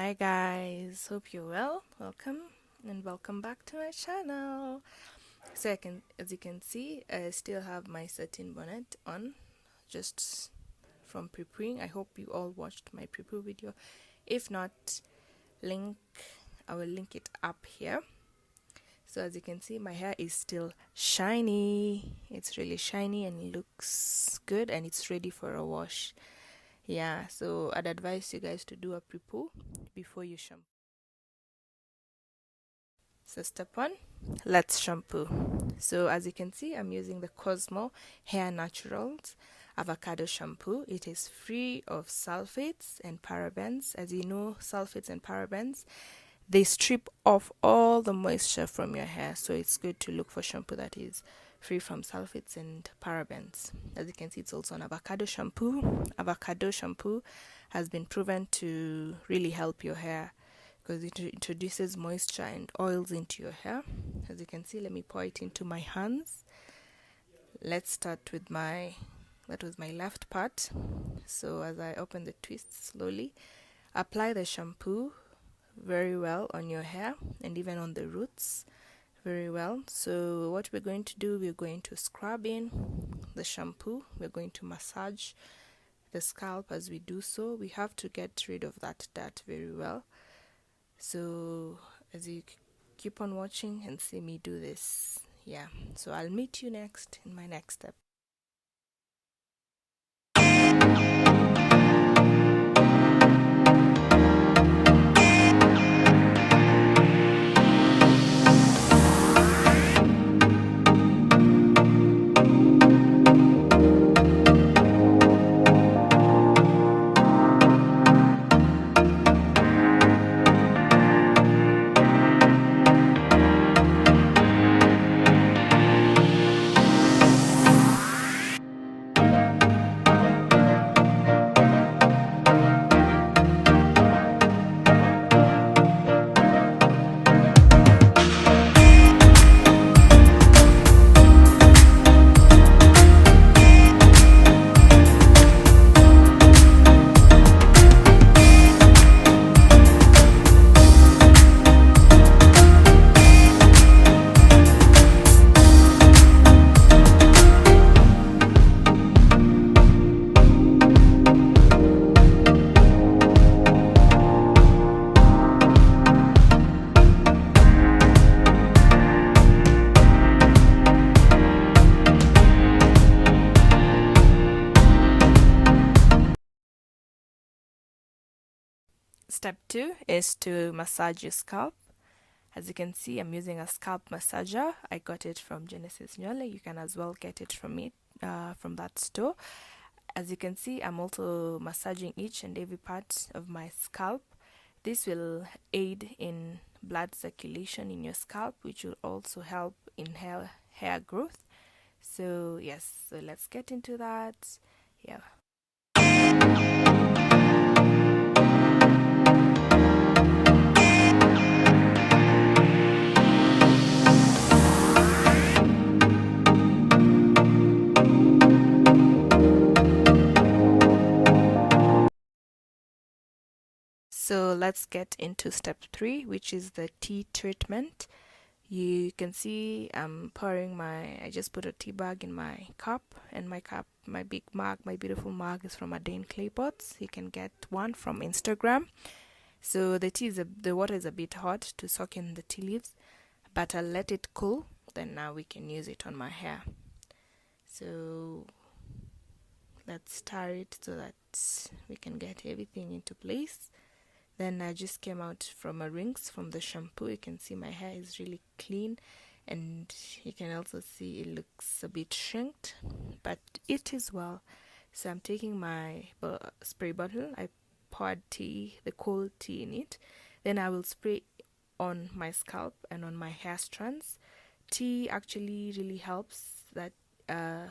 Hi guys, hope you're well. Welcome and welcome back to my channel. As you can see, I still have my satin bonnet on, just from preparing. I hope you all watched my prepare video. If not, I will link it up here. So as you can see, my hair is still shiny. It's really shiny and it looks good, and it's ready for a wash. Yeah, so I'd advise you guys to do a pre-poo before you shampoo. So step one, let's shampoo. So as you can see, I'm using the Cosmo Hair Naturals avocado shampoo. It is free of sulfates and parabens. As you know, sulfates and parabens, they strip off all the moisture from your hair, so it's good to look for shampoo that is free from sulfates and parabens. As you can see, it's also an avocado shampoo. Avocado shampoo has been proven to really help your hair because it introduces moisture and oils into your hair. As you can see, let me pour it into my hands. Let's start with that was my left part. So as I open the twist slowly, apply the shampoo very well on your hair and even on the roots very well. So what we're going to do, we're going to scrub in the shampoo. We're going to massage the scalp. As we do so, we have to get rid of that dirt very well. So as you keep on watching and see me do this, yeah, so I'll meet you next in my next step. Step 2 is to massage your scalp. As you can see, I'm using a scalp massager. I got it from Genesis Nyole. You can as well get it from that store. As you can see, I'm also massaging each and every part of my scalp. This will aid in blood circulation in your scalp, which will also help in hair growth. So yes, so let's get into that. Yeah. So let's get into step 3, which is the tea treatment. You can see I'm pouring I just put a tea bag in my cup, and my big mug, my beautiful mug, is from Adane Clay Pots. You can get one from Instagram. So the water is a bit hot to soak in the tea leaves, but I'll let it cool. Then now we can use it on my hair. So let's stir it so that we can get everything into place. Then I just came out from a rinse from the shampoo. You can see my hair is really clean, and you can also see it looks a bit shrinked, but it is well. So I'm taking my spray bottle. I poured the cold tea in it. Then I will spray on my scalp and on my hair strands. Tea actually really helps that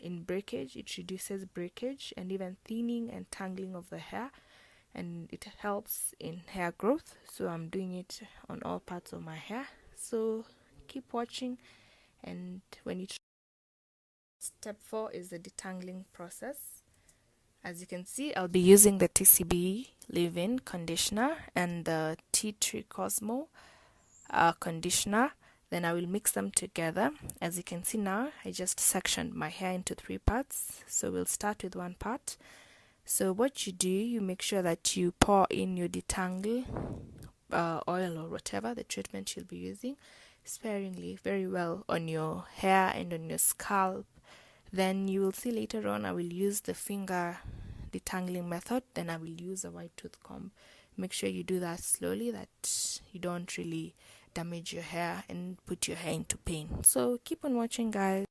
in breakage. It reduces breakage and even thinning and tangling of the hair, and it helps in hair growth. So I'm doing it on all parts of my hair. So keep watching, and when you step 4 is the detangling process. As you can see, I'll be using the TCB leave-in conditioner and the Tea Tree Cosmo conditioner. Then I will mix them together. As you can see now, I just sectioned my hair into 3 parts. So we'll start with 1 part. So what you do, you make sure that you pour in your detangle oil or whatever the treatment you'll be using sparingly, very well, on your hair and on your scalp. Then you will see later on I will use the finger detangling method. Then I will use a white tooth comb. Make sure you do that slowly, that you don't really damage your hair and put your hair into pain. So keep on watching, guys.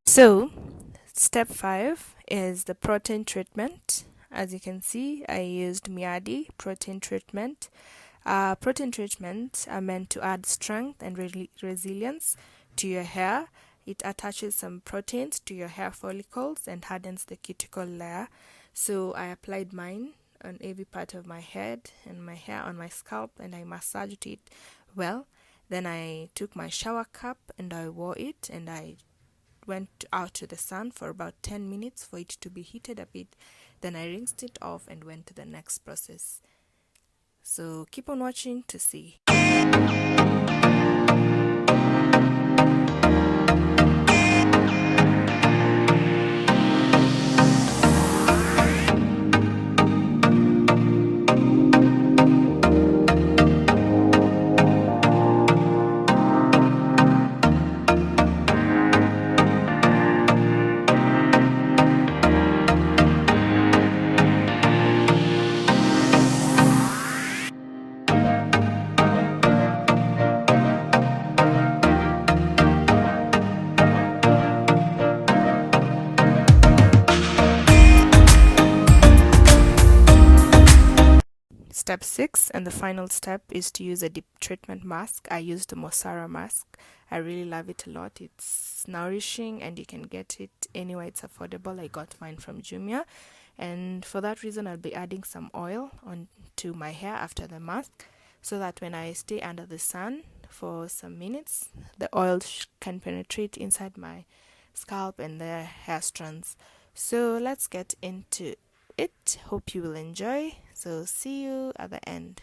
So, step 5 is the protein treatment. As you can see, I used Miadi protein treatment. Protein treatments are meant to add strength and resilience to your hair. It attaches some proteins to your hair follicles and hardens the cuticle layer. So I applied mine on every part of my head and my hair on my scalp, and I massaged it well. Then I took my shower cap and I wore it, and I went out to the sun for about 10 minutes for it to be heated a bit. Then I rinsed it off and went to the next process. So keep on watching to see. Step 6 and the final step is to use a deep treatment mask. I used the Mosara mask. I really love it a lot. It's nourishing and you can get it anywhere it's affordable. I got mine from Jumia, and for that reason I'll be adding some oil onto my hair after the mask, so that when I stay under the sun for some minutes, the oil can penetrate inside my scalp and the hair strands. So let's get into it. Hope you will enjoy. So see you at the end.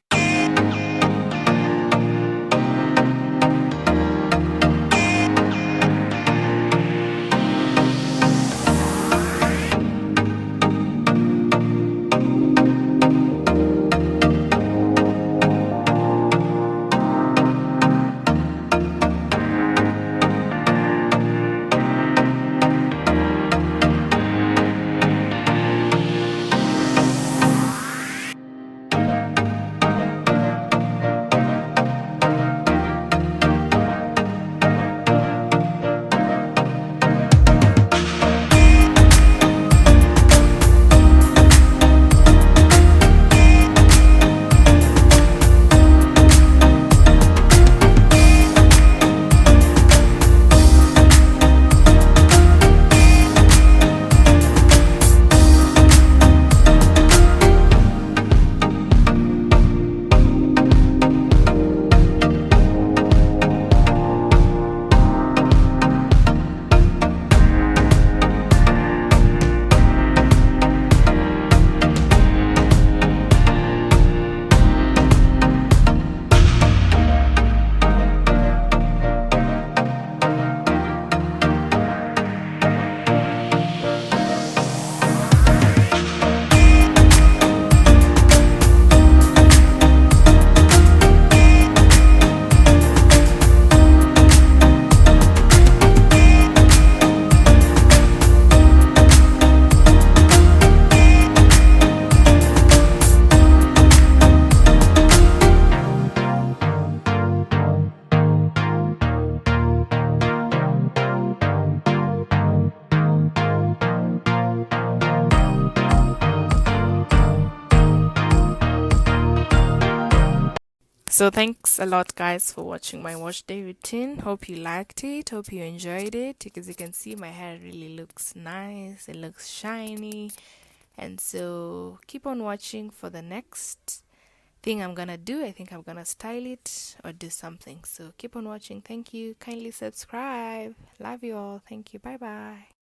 So thanks a lot, guys, for watching my wash day routine. Hope you liked it. Hope you enjoyed it. Because you can see my hair really looks nice. It looks shiny. And so keep on watching for the next thing I'm gonna do. I think I'm gonna style it or do something. So keep on watching. Thank you. Kindly subscribe. Love you all. Thank you. Bye bye.